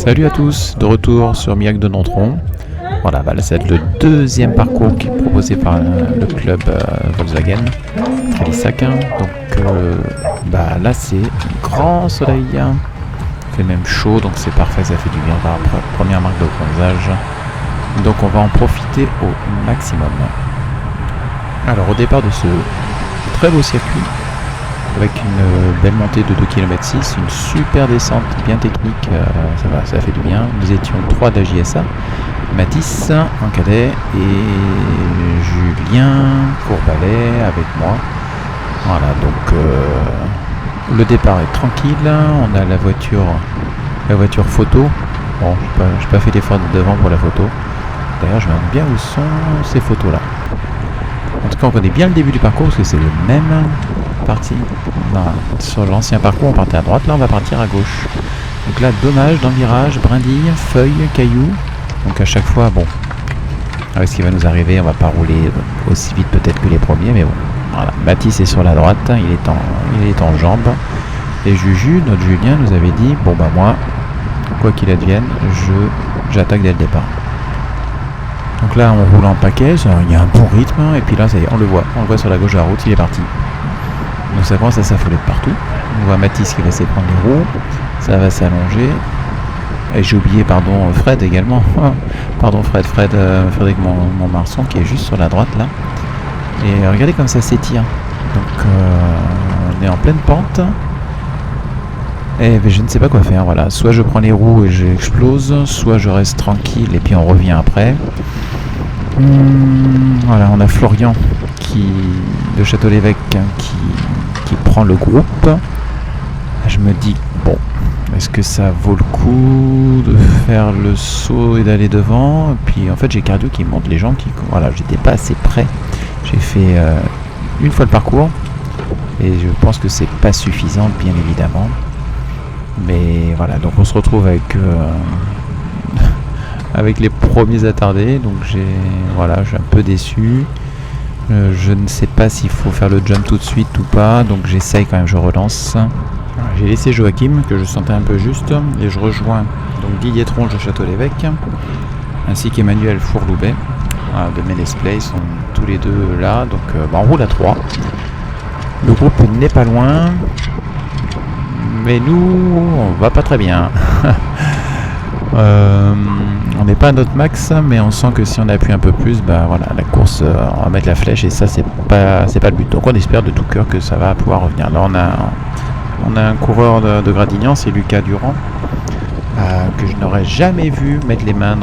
Salut à tous, de retour sur Miracle de Nontron. Voilà, bah là c'est le deuxième parcours qui est proposé par le club Volkswagen Trélissac. Donc bah là c'est grand soleil, il fait même chaud, donc c'est parfait, ça fait du bien. On va première marque de bronzage, donc on va en profiter au maximum. Alors au départ de ce très beau circuit, avec une belle montée de 2,6 km, une super descente bien technique, ça fait du bien. Nous étions 3 de la JSA, Mathis en cadet et Julien Courbalet avec moi. Voilà, donc le départ est tranquille, on a la voiture photo. Bon, j'ai pas fait l'effort de devant pour la photo. D'ailleurs, je me demande bien où sont ces photos là. En tout cas, on connaît bien le début du parcours parce que c'est le même parti. Sur l'ancien parcours, on partait à droite, là on va partir à gauche. Donc là, dommage, dans le virage, brindilles, feuilles, cailloux. Donc à chaque fois, bon, avec ce qui va nous arriver, on va pas rouler aussi vite peut-être que les premiers, mais bon. Voilà, Mathis est sur la droite, il est en jambes. Et Juju, notre Julien, nous avait dit, bon bah moi, quoi qu'il advienne, j'attaque dès le départ. Donc là, on roule en paquet, il y a un bon rythme, et puis là, ça y est, on le voit sur la gauche de la route, il est parti. Donc ça commence à s'affoler de partout. On voit Mathis qui va essayer de prendre les roues, ça va s'allonger. Et j'ai oublié, pardon, Fred également. Pardon Frédéric Montmarson qui est juste sur la droite là. Et regardez comme ça s'étire. Donc on est en pleine pente. Et je ne sais pas quoi faire, voilà. Soit je prends les roues et j'explose, soit je reste tranquille et puis on revient après. Voilà, on a Florian de Château-l'Évêque qui prend le groupe. Je me dis, bon, est-ce que ça vaut le coup de faire le saut et d'aller devant? Et puis en fait j'ai Cardio qui monte les jambes, voilà, j'étais pas assez près. J'ai fait une fois le parcours et je pense que c'est pas suffisant, bien évidemment. Mais voilà, donc on se retrouve avec avec les premiers attardés. Donc je suis un peu déçu. Je ne sais pas s'il faut faire le jump tout de suite ou pas, donc j'essaye quand même, je relance. J'ai laissé Joachim, que je sentais un peu juste, et je rejoins donc Didier Tronche de Château-l'Évêque, ainsi qu'Emmanuel Fourloubet de Ménesplay. Ils sont tous les deux là, donc on roule à 3. Le groupe n'est pas loin, mais nous, on va pas très bien. On n'est pas à notre max, mais on sent que si on appuie un peu plus, bah voilà, la course, on va mettre la flèche et ça c'est pas le but. Donc on espère de tout cœur que ça va pouvoir revenir. Là on a un coureur de Gradignan, c'est Lucas Durand, que je n'aurais jamais vu mettre les mains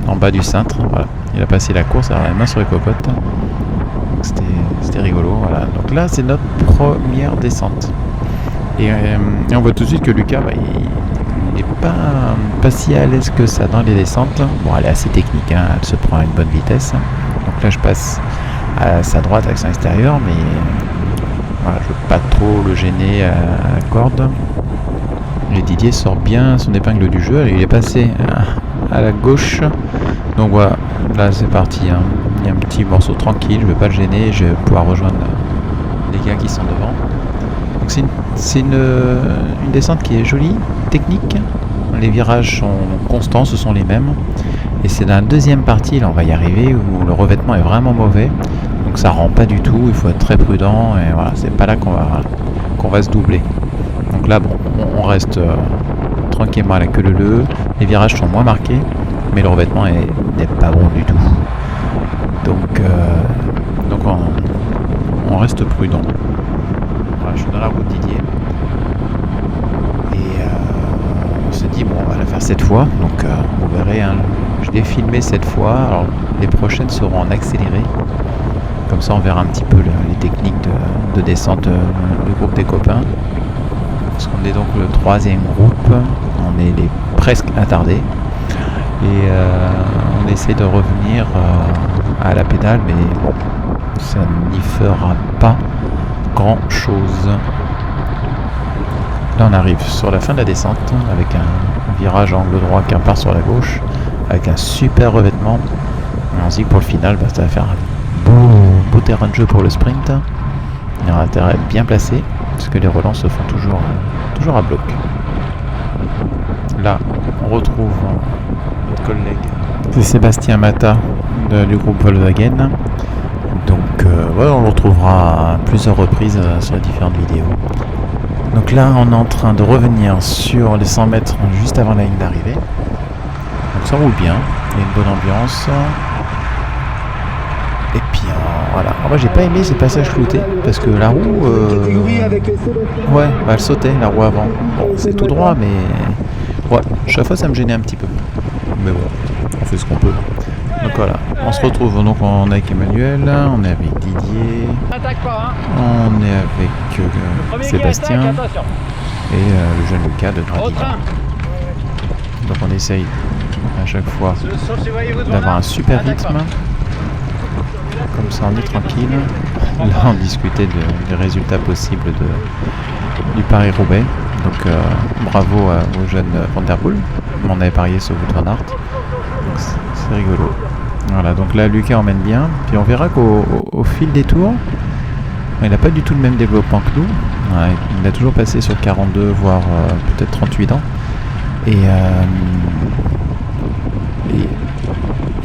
en bas du cintre. Voilà. Il a passé la course, alors les mains sur les cocottes. C'était rigolo. Voilà. Donc là c'est notre première descente. Et on voit tout de suite que Lucas, il n'est pas si à l'aise que ça dans les descentes. Bon, elle est assez technique, hein, elle se prend à une bonne vitesse. Donc là, je passe à sa droite, action extérieure, mais voilà, je ne veux pas trop le gêner à la corde. Et Didier sort bien son épingle du jeu. Il est passé à la gauche. Donc voilà, là c'est parti. Hein. Il y a un petit morceau tranquille, je ne vais pas le gêner. Je vais pouvoir rejoindre les gars qui sont devant. Donc c'est une descente qui est jolie, technique. Les virages sont constants, ce sont les mêmes. Et c'est dans la deuxième partie, là on va y arriver, où le revêtement est vraiment mauvais. Donc ça rend pas du tout, il faut être très prudent. Et voilà, c'est pas là qu'on va se doubler. Donc là, bon, on reste tranquillement à la queue leu. Les virages sont moins marqués, mais le revêtement n'est pas bon du tout. Donc on reste prudent. Voilà, je suis dans la route Didier. Et on se dit, bon, on va la faire cette fois. Donc vous verrez, hein, je l'ai filmé cette fois. Alors les prochaines seront en accéléré. Comme ça on verra un petit peu les techniques de descente du groupe des copains. Parce qu'on est donc le troisième groupe. On est presque attardés. Et on essaie de revenir à la pédale. Mais bon, ça n'y fera pas grand chose. Là on arrive sur la fin de la descente avec un virage angle droit qui repart sur la gauche avec un super revêtement. Et on se dit que pour le final, ça va faire un beau terrain de jeu pour le sprint. Il y aura intérêt à être bien placé parce que les relents se font toujours à bloc. Là, on retrouve notre collègue. C'est Sébastien Mata du groupe Volkswagen. Donc on le retrouvera à plusieurs reprises sur les différentes vidéos. Donc là on est en train de revenir sur les 100 mètres juste avant la ligne d'arrivée. Donc ça roule bien, il y a une bonne ambiance. Et puis voilà. Alors, moi j'ai pas aimé ces passages floutés parce que la roue ouais, elle sautait la roue avant. Bon c'est tout droit mais ouais, chaque fois ça me gênait un petit peu. Mais bon, on fait ce qu'on peut. Donc voilà, on se retrouve, donc on est avec Emmanuel, on est avec Didier, on est avec Sébastien et le jeune Lucas de Gradignan. Donc on essaye à chaque fois d'avoir un super rythme, comme ça on est tranquille. Là on discutait des résultats possibles du Paris-Roubaix, donc bravo au jeune Van der Poel, on avait parié sur Wout van Aert, donc c'est rigolo. Voilà, donc là Lucas emmène bien, puis on verra qu'au fil des tours, il n'a pas du tout le même développement que nous. Ouais, il a toujours passé sur 42, voire peut-être 38 ans. Et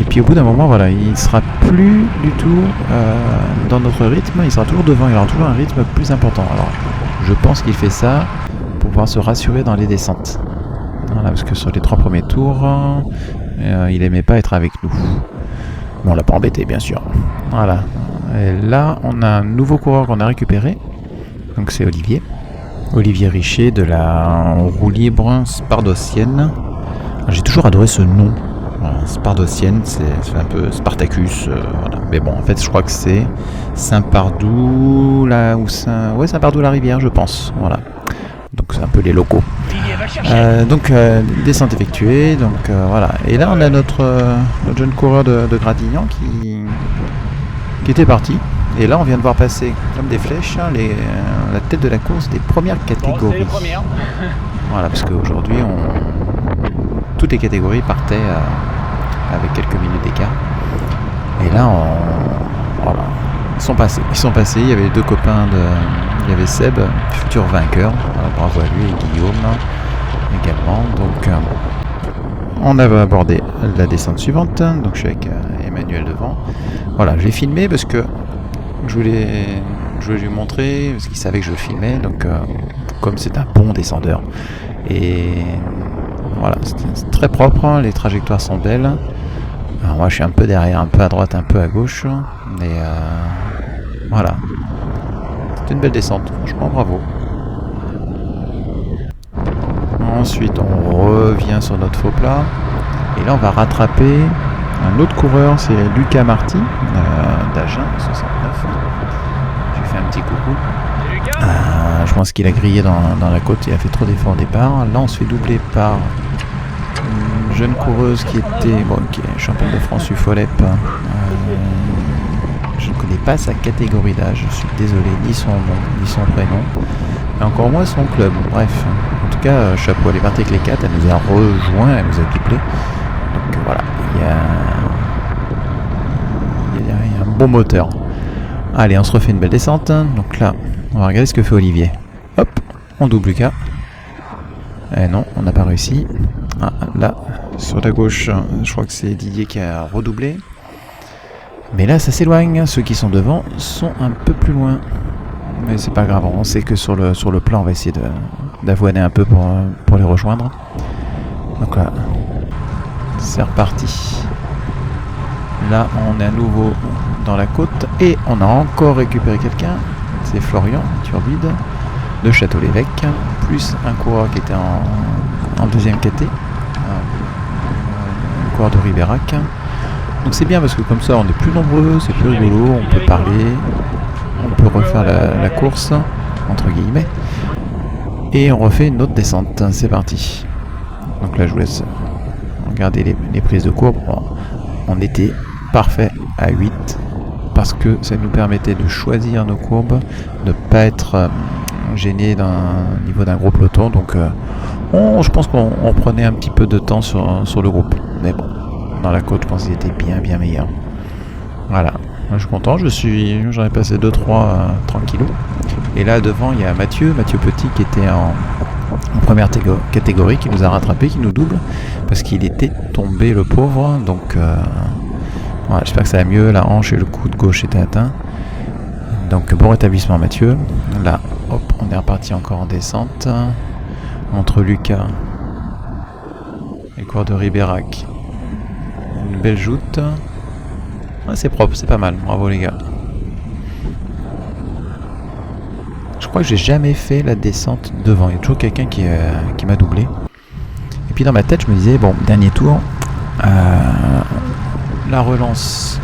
puis au bout d'un moment, voilà, il ne sera plus du tout dans notre rythme, il sera toujours devant, il aura toujours un rythme plus important. Alors, je pense qu'il fait ça pour pouvoir se rassurer dans les descentes. Voilà, parce que sur les 3 premiers tours, il aimait pas être avec nous. Mais on l'a pas embêté, bien sûr. Voilà. Et là, on a un nouveau coureur qu'on a récupéré. Donc c'est Olivier. Olivier Richer de la roue libre Spardocienne. J'ai toujours adoré ce nom. Voilà, Spardocienne, c'est un peu Spartacus. Voilà. Mais bon, en fait, je crois que c'est Saint-Pardoux, là où ouais, Saint-Pardoux-la-Rivière, je pense. Voilà. Donc c'est un peu les locaux. Donc descente effectuée, donc voilà. Et là on a notre jeune coureur de Gradignan qui était parti. Et là on vient de voir passer comme des flèches la tête de la course des premières catégories. Voilà, parce qu'aujourd'hui toutes les catégories partaient avec quelques minutes d'écart. Et là voilà. Ils sont passés, il y avait 2 copains il y avait Seb, futur vainqueur, voilà, bravo à lui, et Guillaume également. Donc on avait abordé la descente suivante, donc je suis avec Emmanuel devant. Voilà, j'ai filmé parce que je voulais lui montrer, parce qu'il savait que je le filmais, donc comme c'est un bon descendeur. Et voilà, c'est très propre, hein, les trajectoires sont belles. Alors moi je suis un peu derrière, un peu à droite, un peu à gauche, mais voilà. C'est une belle descente, franchement bravo. Ensuite on revient sur notre faux plat. Et là on va rattraper un autre coureur, c'est Lucas Marty d'Agen 69. Je lui fais un petit coucou. Je pense qu'il a grillé dans la côte, il a fait trop d'efforts au départ. Là on se fait doubler par une jeune coureuse qui est championne de France UFOLEP. Je ne connais pas sa catégorie d'âge, je suis désolé, ni son nom, ni son prénom, et encore moins son club. Bref, en tout cas, chapeau, elle est partie avec les 4, elle nous a rejoint, elle nous a doublé. Donc voilà, il y a un bon moteur. Allez, on se refait une belle descente. Donc là, on va regarder ce que fait Olivier. Hop, on double Lucas. Eh non, on n'a pas réussi. Ah, là, sur la gauche, je crois que c'est Didier qui a redoublé. Mais là, ça s'éloigne. Ceux qui sont devant sont un peu plus loin. Mais c'est pas grave. On sait que sur le plan, on va essayer d'avoiner un peu pour les rejoindre. Donc là, c'est reparti. Là, on est à nouveau dans la côte. Et on a encore récupéré quelqu'un. C'est Florian Turbide de Château-l'Évêque. Plus un coureur qui était en deuxième KT. Un coureur de Ribérac. Donc c'est bien parce que comme ça on est plus nombreux, c'est plus rigolo, on peut parler, on peut refaire la course, entre guillemets. Et on refait une autre descente, c'est parti. Donc là je vous laisse regarder les prises de courbe. Bon, on était parfait à 8 parce que ça nous permettait de choisir nos courbes, de ne pas être gêné au niveau d'un gros peloton. Donc je pense qu'on prenait un petit peu de temps sur le groupe. Mais bon. Dans la côte, je pense qu'il était bien meilleur. Voilà, moi, je suis content, j'en ai passé 2-3 tranquillou. Et là devant il y a Mathieu Petit qui était en première catégorie qui nous a rattrapé, qui nous double, parce qu'il était tombé le pauvre. Donc voilà, j'espère que ça va mieux. La hanche et le coude gauche étaient atteints. Donc bon rétablissement Mathieu. Là, hop, on est reparti encore en descente. Entre Lucas et le cours de Ribérac. Une belle joute. Ouais, c'est propre, c'est pas mal. Bravo les gars. Je crois que j'ai jamais fait la descente devant. Il y a toujours quelqu'un qui m'a doublé. Et puis dans ma tête, je me disais, bon, dernier tour, la relance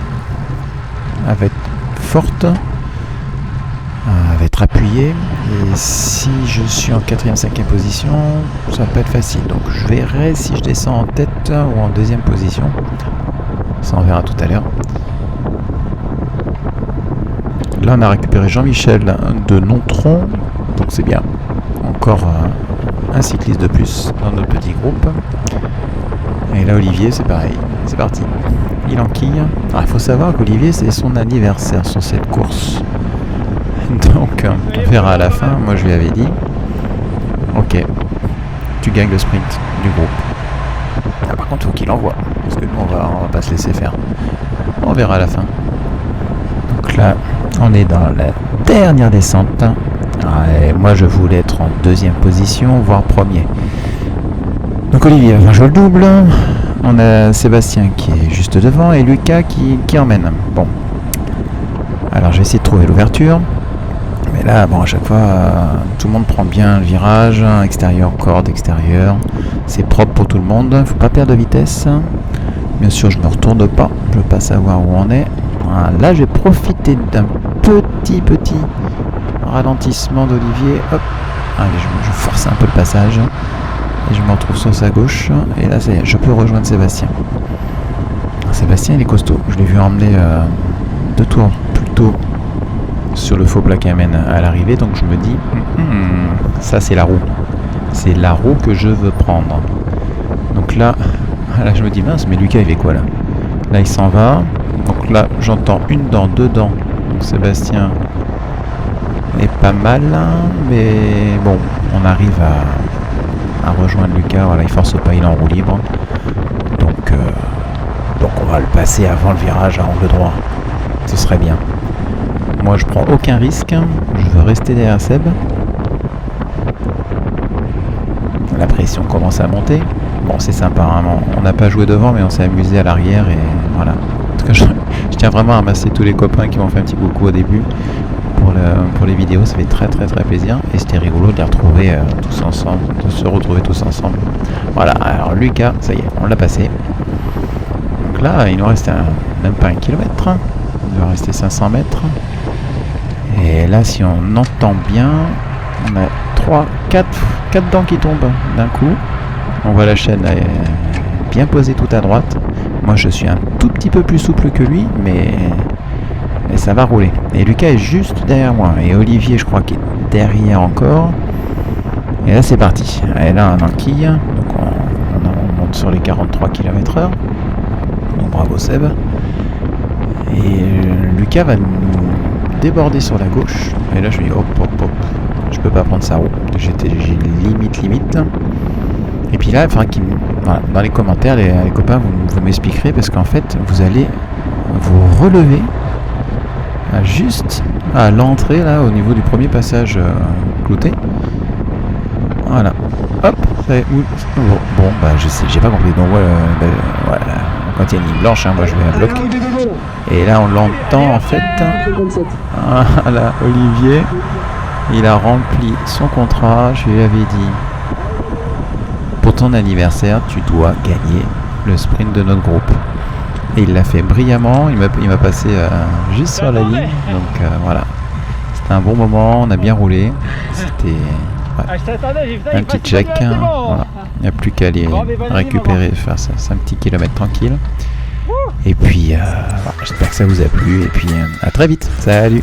va être forte, va être appuyée. Et si je suis en 4e, 5e position, ça va pas être facile. Donc je verrai si je descends en tête ou en 2e position. Ça on verra tout à l'heure. Là on a récupéré Jean-Michel de Nontron, donc c'est bien. Encore un cycliste de plus dans notre petit groupe. Et là Olivier c'est pareil, c'est parti. Il enquille. Alors il faut savoir qu'Olivier c'est son anniversaire sur cette course. Donc on verra à la fin, moi je lui avais dit, ok, tu gagnes le sprint du groupe. Ah, par contre il faut qu'il envoie, parce que nous on va pas se laisser faire. On verra à la fin. Donc là, on est dans la dernière descente. Et moi je voulais être en 2e position, voire 1er. Donc Olivier va jouer le double. On a Sébastien qui est juste devant et Lucas qui emmène. Bon. Alors je vais essayer de trouver l'ouverture. Mais là, bon, à chaque fois, tout le monde prend bien le virage, extérieur, corde, extérieur. C'est propre pour tout le monde. Il ne faut pas perdre de vitesse. Bien sûr, je ne me retourne pas. Je ne veux pas savoir où on est. Voilà, là, j'ai profité d'un petit ralentissement d'Olivier. Hop. Allez, je force un peu le passage. Et je me retrouve sur sa gauche. Et là, ça y est, je peux rejoindre Sébastien. Sébastien, il est costaud. Je l'ai vu emmener 2 tours plus tôt sur le faux plat qui amène à l'arrivée, donc je me dis ça c'est la roue, c'est la roue que je veux prendre. Donc là je me dis mince, mais Lucas il fait quoi là il s'en va, donc là j'entends une dent, 2 dents, donc Sébastien est pas mal, mais bon on arrive à rejoindre Lucas. Voilà, il force pas, il est en roue libre, donc on va le passer avant le virage à angle droit, ce serait bien. Moi je prends aucun risque, je veux rester derrière Seb. La pression commence à monter. Bon c'est sympa, hein. On n'a pas joué devant mais on s'est amusé à l'arrière et voilà. En tout cas je tiens vraiment à ramasser tous les copains qui m'ont fait un petit coucou au début pour les vidéos, ça fait très plaisir. Et c'était rigolo de les retrouver tous ensemble, de se retrouver tous ensemble. Voilà, alors Lucas, ça y est, on l'a passé. Donc là il nous reste même pas 1 kilomètre, il va rester 500 mètres. Et là, si on entend bien, on a 4 dents qui tombent d'un coup. On voit la chaîne bien posée tout à droite. Moi, je suis un tout petit peu plus souple que lui, mais ça va rouler. Et Lucas est juste derrière moi. Et Olivier, je crois qu'il est derrière encore. Et là, c'est parti. Et là, on enquille. Donc, on monte sur les 43 km/h. Donc, bravo Seb. Et Lucas va nous déborder sur la gauche, et là je me dis hop, je peux pas prendre sa roue, j'ai limite. Et puis là il faudra voilà, dans les commentaires les copains vous m'expliquerez, parce qu'en fait vous allez vous relever juste à l'entrée là au niveau du premier passage clouté. Voilà, hop, bon bah je sais, j'ai pas compris. Donc voilà, quand il y a une ligne blanche, moi je mets un bloc. Et là on l'entend en fait. Voilà, Olivier, il a rempli son contrat. Je lui avais dit, pour ton anniversaire, tu dois gagner le sprint de notre groupe. Et il l'a fait brillamment. Il m'a passé juste sur la ligne. Donc voilà, c'était un bon moment. On a bien roulé. C'était un petit check. Voilà. Il n'y a plus qu'à aller récupérer, faire 5 petits kilomètres tranquille. Et puis, j'espère que ça vous a plu. Et puis, à très vite. Salut!